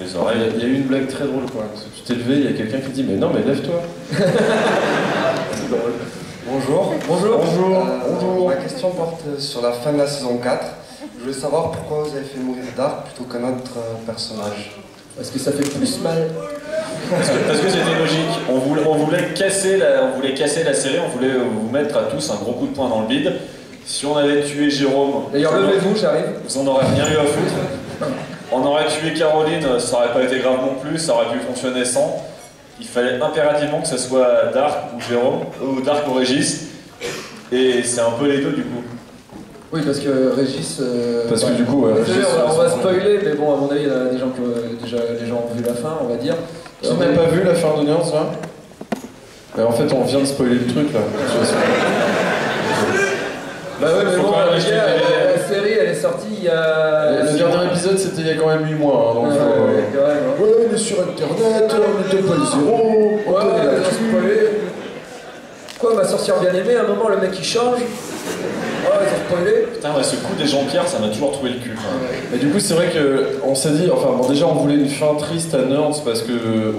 Les oreilles. Il y a eu une blague très drôle, quoi. Parce que tu t'es levé, il y a quelqu'un qui dit mais non, mais lève-toi. C'est drôle. Bonjour. Bonjour. Ma question porte sur la fin de la saison 4. Je voulais savoir pourquoi vous avez fait mourir Dark plutôt qu'un autre personnage. Parce que ça fait plus mal. Parce que c'était logique. On voulait casser la série, on voulait vous mettre à tous un gros coup de poing dans le bide. Si on avait tué Jérôme... D'ailleurs, levez-vous, j'arrive. Vous en aurez rien eu à foutre. On aurait tué Caroline, ça aurait pas été grave non plus, ça aurait pu fonctionner sans. Il fallait impérativement que ce soit Dark ou Jérôme, ou Dark ou Régis. Et c'est un peu les deux du coup. Oui, parce que Régis... Parce que du coup... Régis, on va spoiler, mais bon, à mon avis, il y a des gens qui déjà les gens ont vu la fin, on va dire. Qui n'a pas vu la fin de Nerds, là? Mais en fait, on vient de spoiler le truc, là. Bah ouais, mais bon, la série, elle est sortie il y a... Le dernier épisode, c'était il y a quand même 8 mois, hein, donc... Ouais, on est sur Internet, on est 2.0, on connaît la spoiler. Quoi, ma sorcière bien aimée, à un moment, le mec il change. Oh, ils ont spoilé. Putain, ouais, ce coup des Jean-Pierre, ça m'a toujours trouvé le cul. Mais du coup, c'est vrai qu'on s'est dit, enfin bon, déjà on voulait une fin triste à Nerds parce que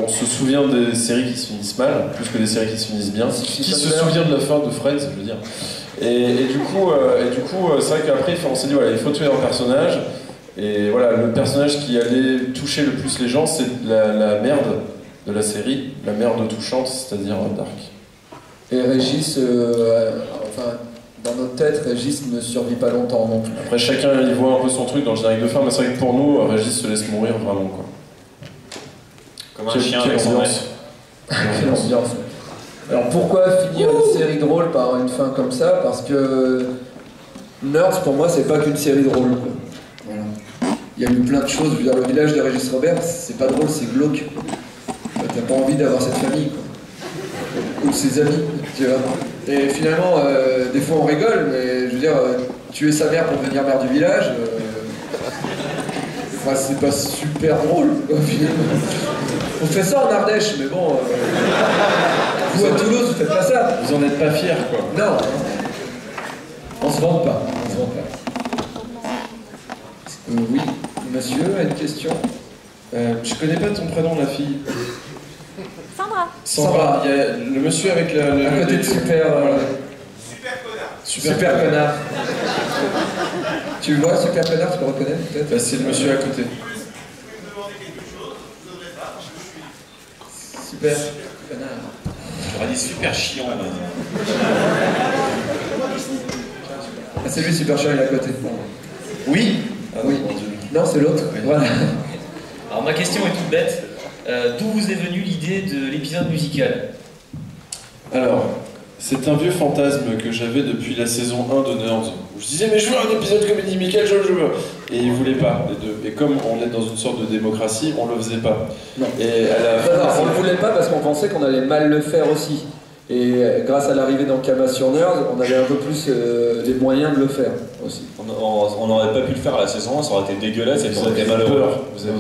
on se souvient des séries qui se finissent mal, plus que des séries qui se finissent bien. Qui se souvient de la fin de Friends, je veux dire. Et du coup, c'est vrai qu'après, on s'est dit, voilà, il faut tuer un personnage. Et voilà, le personnage qui allait toucher le plus les gens, c'est la merde de la série, la merde touchante, c'est-à-dire Dark. Et Régis, enfin, dans notre tête, Régis ne survit pas longtemps non plus. Après, chacun y voit un peu son truc dans le générique de fin, mais c'est vrai que pour nous, Régis se laisse mourir vraiment, quoi. Comme un chien avec son ambiance. Quelle ambiance. Alors pourquoi finir une série drôle par une fin comme ça? Parce que Nerds, pour moi, c'est pas qu'une série drôle, quoi. Voilà. Il y a eu plein de choses. Je veux dire, le village de Régis Robert, c'est pas drôle, c'est glauque. T'as pas envie d'avoir cette famille, quoi. Ou de ses amis, tu vois. Et finalement, des fois on rigole, mais je veux dire, tuer sa mère pour devenir maire du village, enfin, c'est pas super drôle, quoi, finalement. On fait ça en Ardèche, mais bon. Vous à Toulouse, vous faites pas ça. Vous en êtes pas fiers, quoi. Non. On se vante pas. Oui, monsieur, a une question? Je connais pas ton prénom, la fille. Sandra. Il y a le monsieur avec À côté de super... Super connard. Tu le vois, super connard, tu le reconnais peut-être? Bah, c'est le monsieur à côté. Super connard. J'aurais dit super chiant. Ah, c'est lui, super chiant, il est à côté. Oui. Oui. Non, c'est l'autre. Oui. Voilà. Alors ma question est toute bête. D'où vous est venue l'idée de l'épisode musical? Alors, c'est un vieux fantasme que j'avais depuis la saison 1 de Nerds. Où je disais, mais je veux un épisode comédie musicale, je veux. Et ils voulaient pas, les deux. Et comme on est dans une sorte de démocratie, on le faisait pas. Non. Et à la fin, On ne voulait pas parce qu'on pensait qu'on allait mal le faire aussi. Et grâce à l'arrivée d'Ankama sur Nerds, on avait un peu plus les moyens de le faire aussi. On n'aurait pas pu le faire à la saison 1, ça aurait été dégueulasse et ça aurait été malheureux. Vous avez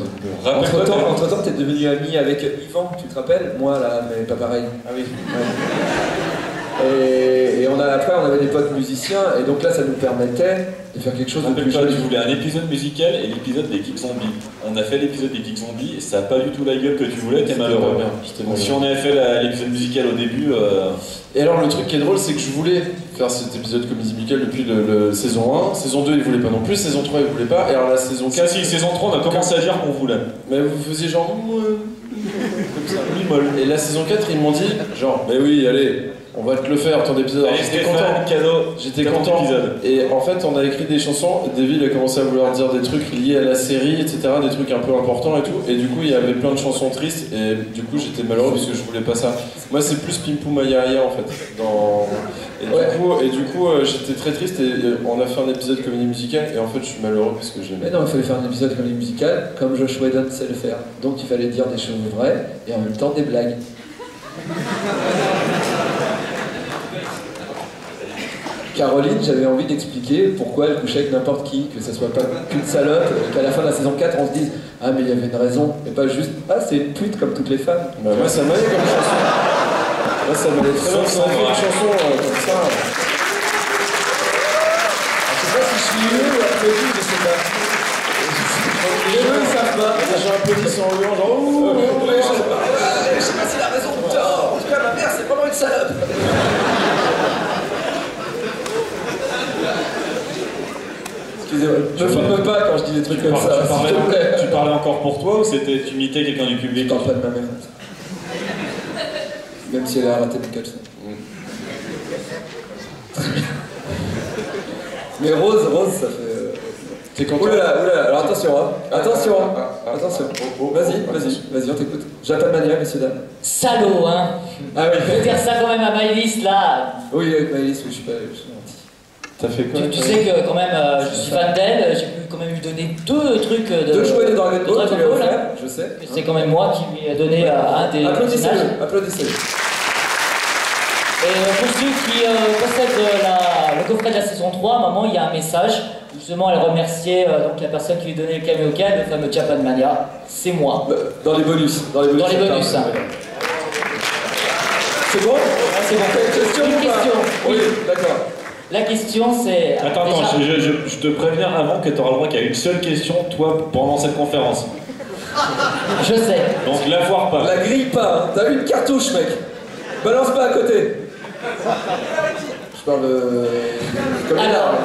peur. Entre-temps, t'es devenu ami avec Yvan, tu te rappelles? Moi, là, mais pas pareil. Ah oui. Et après, on avait des potes musiciens, et donc là, ça nous permettait de faire quelque chose de plus Rappelle-toi, joli. tu voulais un épisode musical et l'épisode des Geeks Zombies. On a fait l'épisode des Geeks Zombies et ça n'a pas du tout la gueule que tu voulais, t'es malheureux. Donc si on avait fait l'épisode musical au début... Et alors le truc qui est drôle, c'est que je voulais faire cet épisode comédie musicale depuis le saison 1. Saison 2, ils voulaient pas non plus. Saison 3, ils voulaient pas. Et alors la saison 4... Si, saison 3, on a commencé à dire qu'on voulait. Mais vous faisiez genre... comme ça, mi-molle. Et la saison 4, ils m'ont dit, genre, mais oui, allez, on va te le faire, ton épisode. Alors, j'étais content. Cadeau. J'étais content. Et en fait, on a écrit des chansons. David a commencé à vouloir dire des trucs liés à la série, etc. Des trucs un peu importants et tout. Et du coup, il y avait plein de chansons tristes. Et du coup, j'étais malheureux parce que je voulais pas ça. Moi, c'est plus Pimpou Maya en fait. Et du coup, j'étais très triste. Et on a fait un épisode comédie musicale. Et en fait, je suis malheureux parce que j'aimais. Mais non, il fallait faire un épisode comédie musicale, comme Josh Whedon sait le faire. Donc il fallait dire des choses vraies et en même temps des blagues. Caroline, j'avais envie d'expliquer pourquoi elle couchait avec n'importe qui, que ça soit pas qu'une salope, et qu'à la fin de la saison 4, on se dise « Ah, mais il y avait une raison », et pas juste « Ah, c'est une pute comme toutes les femmes ». Bah, moi, ça m'allait comme chanson. Moi, ça m'allait très bien. Ça fait une chanson comme ça. Je sais pas si je suis heureux ou applaudi, je sais pas. Les deux, ils savent pas. J'ai applaudi en huant, genre ouh, Je sais pas s'il a raison, putain. En tout cas, ma mère, c'est vraiment une salope. Excusez-moi, ne filme pas quand je dis des trucs comme ça, s'il te plaît. Tu parlais encore pour toi ou c'était tu imitais quelqu'un du Je public? parle pas de ma mère. Même si elle a raté le caleçon. Mais Rose, ça fait... T'es content? Oulala, alors attention, hein. Attention, vas-y, on t'écoute. Japan Mania, messieurs, dames. Salaud, hein. Ah oui. Je veux dire ça quand même à Maëlys, là. Oui, avec Maëlys, oui, je suis pas gentil. T'as fait quoi? Tu sais que quand même, je suis fan d'elle, j'ai pu quand même lui donner 2 trucs de... 2 jouets de Dragon Ball, tu lui as Ball, offert, hein. je sais. C'est quand même moi qui lui ai donné un des personnages. Applaudissez-le. Et pour ceux qui possèdent le coffret de la saison 3, à un moment, il y a un message. Justement, elle remerciait donc la personne qui lui donnait le Kameoka, le fameux Japan Mania. C'est moi. Dans les bonus. Dans les bonus. Hein. C'est bon? C'est bon. Question Une ou pas? question. Oui, d'accord. La question, c'est... Attends, je te préviens avant que tu auras le droit qu'il y a une seule question, toi, pendant cette conférence. Je sais. Donc la foire pas. La grille pas, hein. T'as eu une cartouche, mec. Balance pas à côté. Je parle comme une arme,